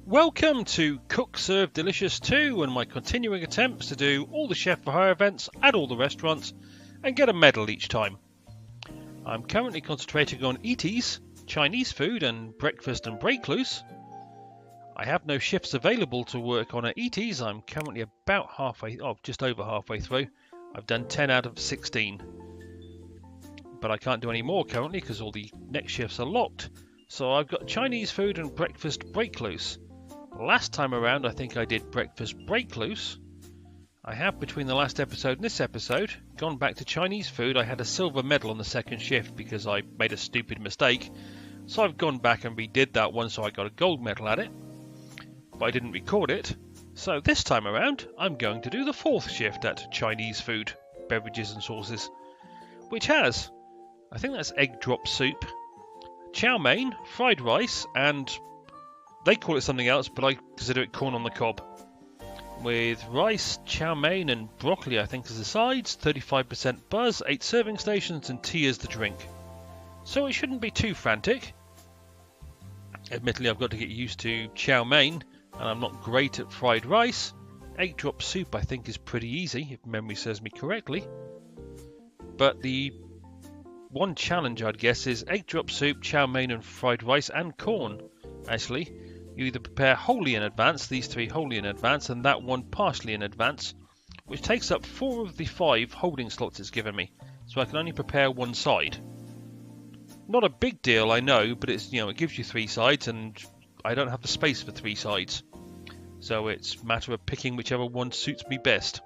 Welcome to Cook Serve Delicious 2 and my continuing attempts to do all the Chef for Hire events at all the restaurants and get a medal each time. I'm currently concentrating on eaties, Chinese food and breakfast and break loose. I have no shifts available to work on at eaties. I'm currently about just over halfway through. I've done 10 out of 16. But I can't do any more currently because all the next shifts are locked. So I've got Chinese food and breakfast break loose. Last time around I think I did breakfast break loose. I have, between the last episode and this episode, gone back to Chinese food. I had a silver medal on the second shift because I made a stupid mistake. So I've gone back and redid that one, so I got a gold medal at it. But I didn't record it. So this time around I'm going to do the fourth shift at Chinese food, beverages and sauces. Which has, I think that's egg drop soup, chow mein, fried rice, and they call it something else, but I consider it corn on the cob. With rice, chow mein and broccoli I think as the sides, 35% buzz, 8 serving stations and tea as the drink. So it shouldn't be too frantic. Admittedly I've got to get used to chow mein and I'm not great at fried rice. Egg drop soup I think is pretty easy if memory serves me correctly. But the one challenge I'd guess is egg drop soup, chow mein and fried rice and corn. Actually, you either prepare wholly in advance, these three wholly in advance, and that one partially in advance, which takes up 4 of the 5 holding slots it's given me, so I can only prepare one side. Not a big deal, I know, but it's, it gives you 3 sides, and I don't have the space for 3 sides, so it's a matter of picking whichever one suits me best.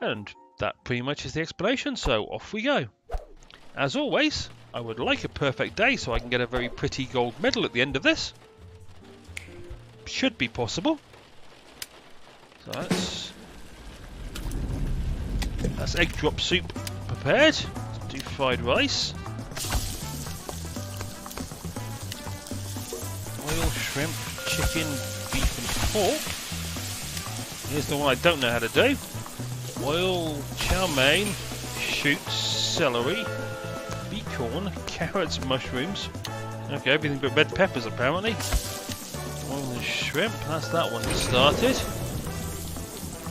And that pretty much is the explanation, so off we go. As always, I would like a perfect day so I can get a very pretty gold medal at the end of this. Should be possible. So that's egg drop soup prepared. Let's do fried rice. Oil, shrimp, chicken, beef and pork. Here's the one I don't know how to do. Oil, chow mein, shoots, celery, corn, carrots, mushrooms. Okay, everything but red peppers apparently. Oil and shrimp, that's that one started.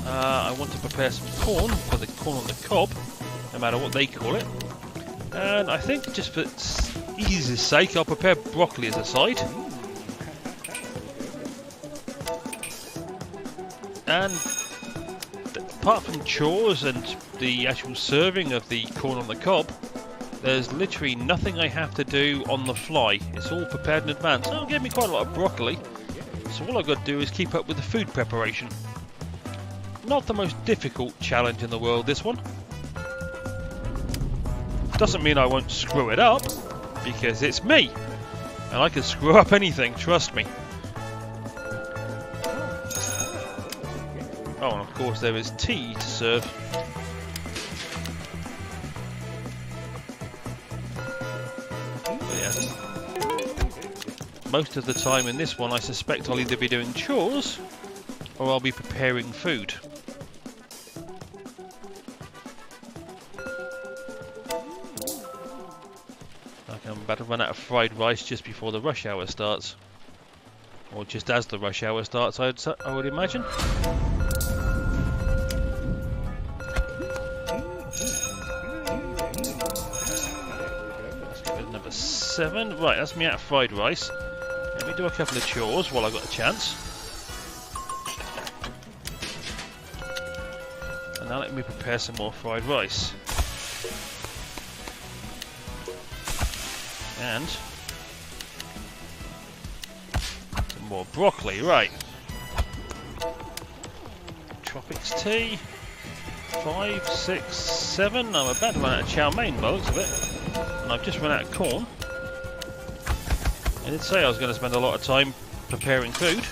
I want to prepare some corn for the corn on the cob, no matter what they call it. And I think just for ease's sake, I'll prepare broccoli as a side. And apart from chores and the actual serving of the corn on the cob, there's literally nothing I have to do on the fly. It's all prepared in advance. It'll give me quite a lot of broccoli, so all I've got to do is keep up with the food preparation. Not the most difficult challenge in the world, this one. Doesn't mean I won't screw it up, because it's me, and I can screw up anything, trust me. Oh, and of course there is tea to serve. Most of the time in this one I suspect I'll either be doing chores or I'll be preparing food. Okay, I'm about to run out of fried rice just before the rush hour starts. Or just as the rush hour starts, I would imagine. Let's get rid of number 7. Right, that's me out of fried rice. Let me do a couple of chores while I've got a chance. And now let me prepare some more fried rice. And some more broccoli, right. Tropics tea. 5, 6, 7. I'm about to run out of chow mein by the looks of it. And I've just run out of corn. I did say I was going to spend a lot of time preparing food.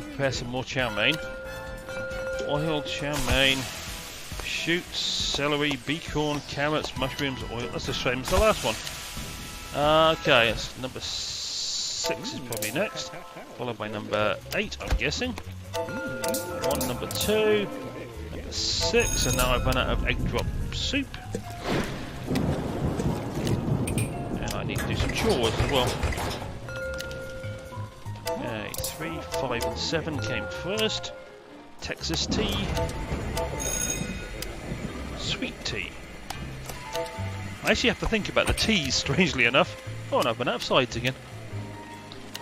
Prepare some more chow mein. Oil, chow mein, shoots, celery, corn, carrots, mushrooms, oil. That's the same as the last one. Okay, that's number 6 is probably next, followed by number 8, I'm guessing. Number 2. 6, and now I've run out of egg drop soup. And I need to do some chores as well. Okay, 3, 5 and 7 came first. Texas tea. Sweet tea. I actually have to think about the teas, strangely enough. Oh, and I've run out of sides again.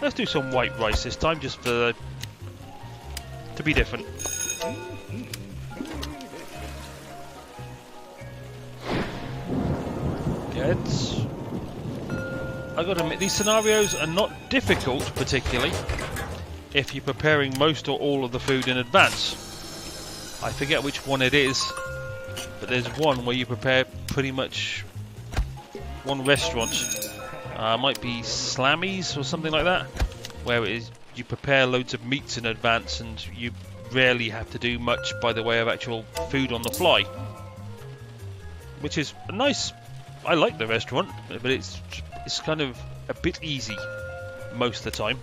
Let's do some white rice this time, just for to be different. Good. I gotta admit, these scenarios are not difficult particularly if you're preparing most or all of the food in advance. I forget which one it is, but there's one where you prepare pretty much one restaurant. Might be Slammy's or something like that, where it is you prepare loads of meats in advance and you rarely have to do much by the way of actual food on the fly, which is nice. I like the restaurant, but it's kind of a bit easy most of the time.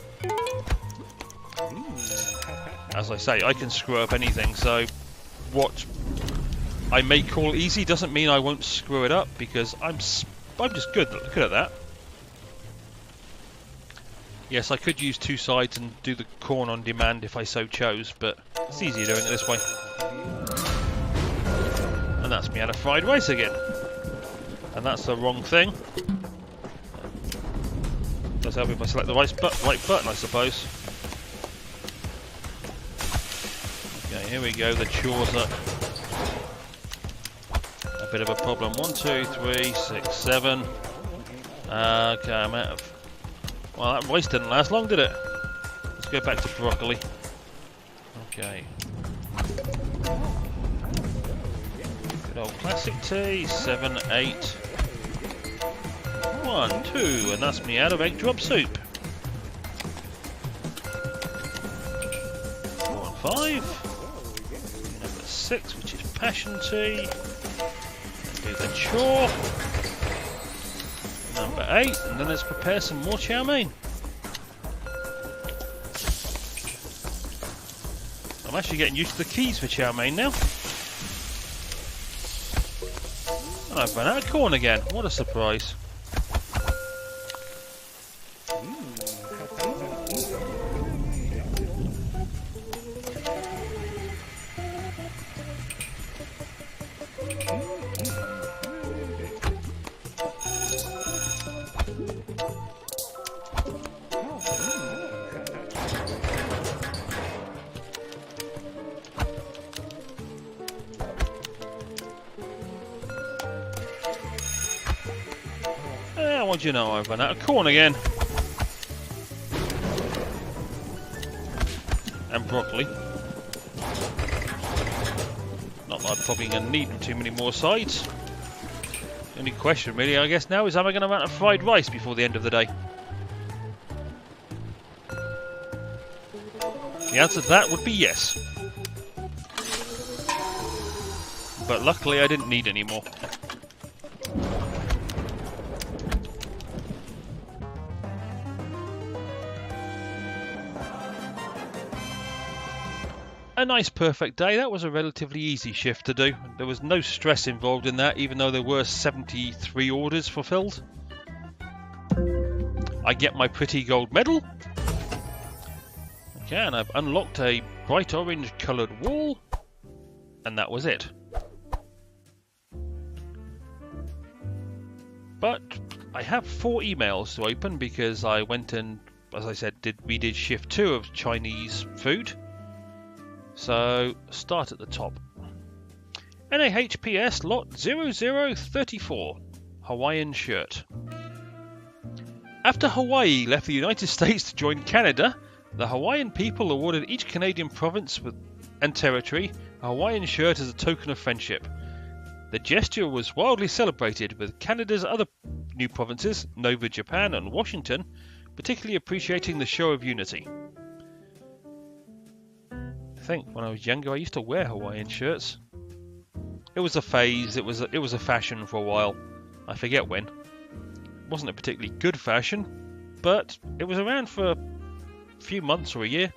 As I say, I can screw up anything, so what I may call easy doesn't mean I won't screw it up, because I'm just good at that. Yes, I could use 2 sides and do the corn on demand if I so chose, but it's easier doing it this way. And that's me out of fried rice again. And that's the wrong thing. Does help if I select the right button, I suppose. Okay, here we go, the chores are a bit of a problem. 1, 2, 3, 6, 7. Okay, I'm out of... Well, that rice didn't last long, did it? Let's go back to broccoli. Okay. Good old classic tea. 7, 8. 1, 2, and that's me out of egg drop soup. 4 and 5. Number 6, which is passion tea. Do the chore. Number 8, and then let's prepare some more chow mein. I'm actually getting used to the keys for chow mein now. And I've run out of corn again. What a surprise. What do you know, I've run out of corn again. And broccoli. Not that I'm probably going to need too many more sides. The only question really, I guess now, is am I going to run out of fried rice before the end of the day? The answer to that would be yes. But luckily I didn't need any more. A nice perfect day. That was a relatively easy shift to do. There was no stress involved in that, even though there were 73 orders fulfilled. I get my pretty gold medal. Okay, and I've unlocked a bright orange coloured wall. And that was it. But I have 4 emails to open because I went and, as I said, we did shift 2 of Chinese food. So, start at the top. NAHPS Lot 0034, Hawaiian shirt. After Hawaii left the United States to join Canada, the Hawaiian people awarded each Canadian province and territory a Hawaiian shirt as a token of friendship. The gesture was wildly celebrated, with Canada's other new provinces, Nova, Japan and Washington, particularly appreciating the show of unity. I think when I was younger I used to wear Hawaiian shirts. It was a phase, it was a fashion for a while. I forget when. It wasn't a particularly good fashion, but it was around for a few months or a year.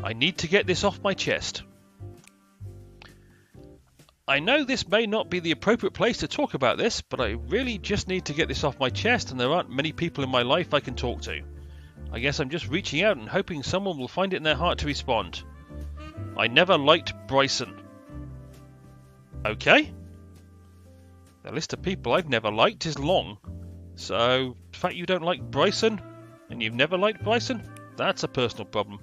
I need to get this off my chest. I know this may not be the appropriate place to talk about this, but I really just need to get this off my chest, and there aren't many people in my life I can talk to. I guess I'm just reaching out and hoping someone will find it in their heart to respond. I never liked Bryson. Okay. The list of people I've never liked is long. So, the fact you don't like Bryson, and you've never liked Bryson, that's a personal problem.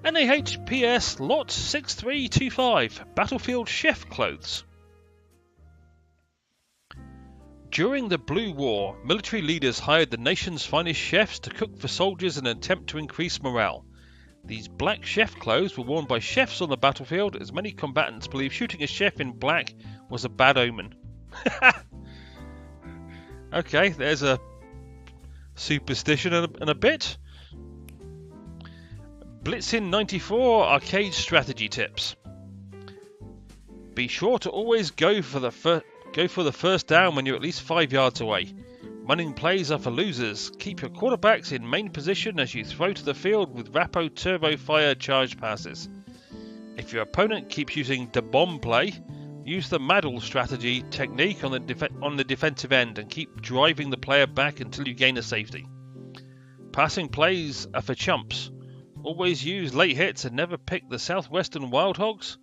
NAHPS Lot 6325 Battlefield Chef Clothes. During the Blue War, military leaders hired the nation's finest chefs to cook for soldiers in an attempt to increase morale. These black chef clothes were worn by chefs on the battlefield, as many combatants believed shooting a chef in black was a bad omen. Okay, there's a superstition and a bit. Blitzin 94 Arcade Strategy Tips. Be sure to always go for the first down when you're at least 5 yards away. Running plays are for losers. Keep your quarterbacks in main position as you throw to the field with Rappo Turbo Fire charge passes. If your opponent keeps using the bomb play, use the Maddle strategy technique on the defensive end and keep driving the player back until you gain a safety. Passing plays are for chumps. Always use late hits and never pick the Southwestern Wild Hogs.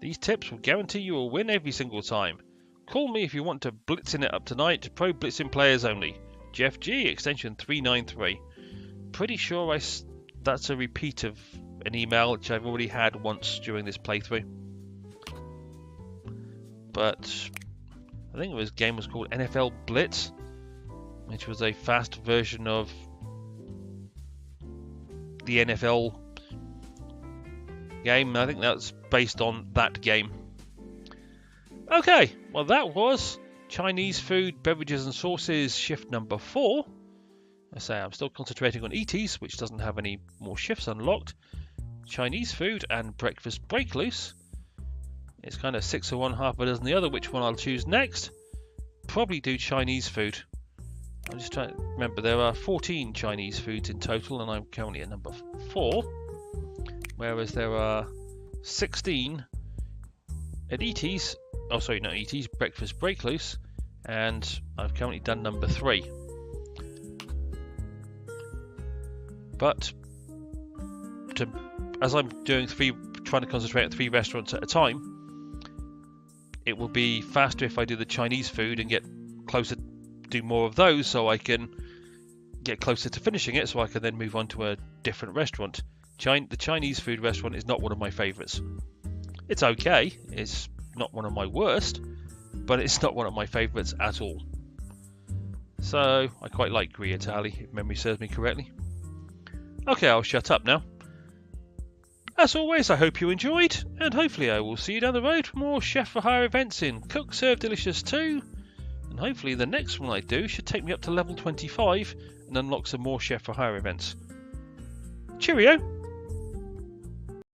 These tips will guarantee you will win every single time. Call me if you want to blitzing it up tonight. Pro blitzing players only. Jeff G, extension 393. Pretty sure that's a repeat of an email which I've already had once during this playthrough. But I think this game was called NFL Blitz, which was a fast version of the NFL game. I think that's based on that game. Okay, well that was Chinese food, beverages and sauces shift number 4. I say I'm still concentrating on ETs, which doesn't have any more shifts unlocked. Chinese food and breakfast break loose. It's kind of 6 of one, half a dozen the other. Which one I'll choose next? Probably do Chinese food. I'm just trying to remember, there are 14 Chinese foods in total, and I'm currently at number 4. Whereas there are 16 at ET's. Oh, sorry, not ET's, breakfast break loose, and I've currently done number 3. But as I'm doing trying to concentrate on 3 restaurants at a time, it will be faster if I do the Chinese food and get closer, do more of those, so I can get closer to finishing it, so I can then move on to a different restaurant. The Chinese food restaurant is not one of my favourites. It's okay, it's not one of my worst, but it's not one of my favourites at all. So I quite like Gree Italy, if memory serves me correctly. Okay, I'll shut up now. As always, I hope you enjoyed, and hopefully I will see you down the road for more Chef for Hire events in Cook Serve Delicious 2, and hopefully the next one I do should take me up to level 25 and unlock some more Chef for Hire events. Cheerio!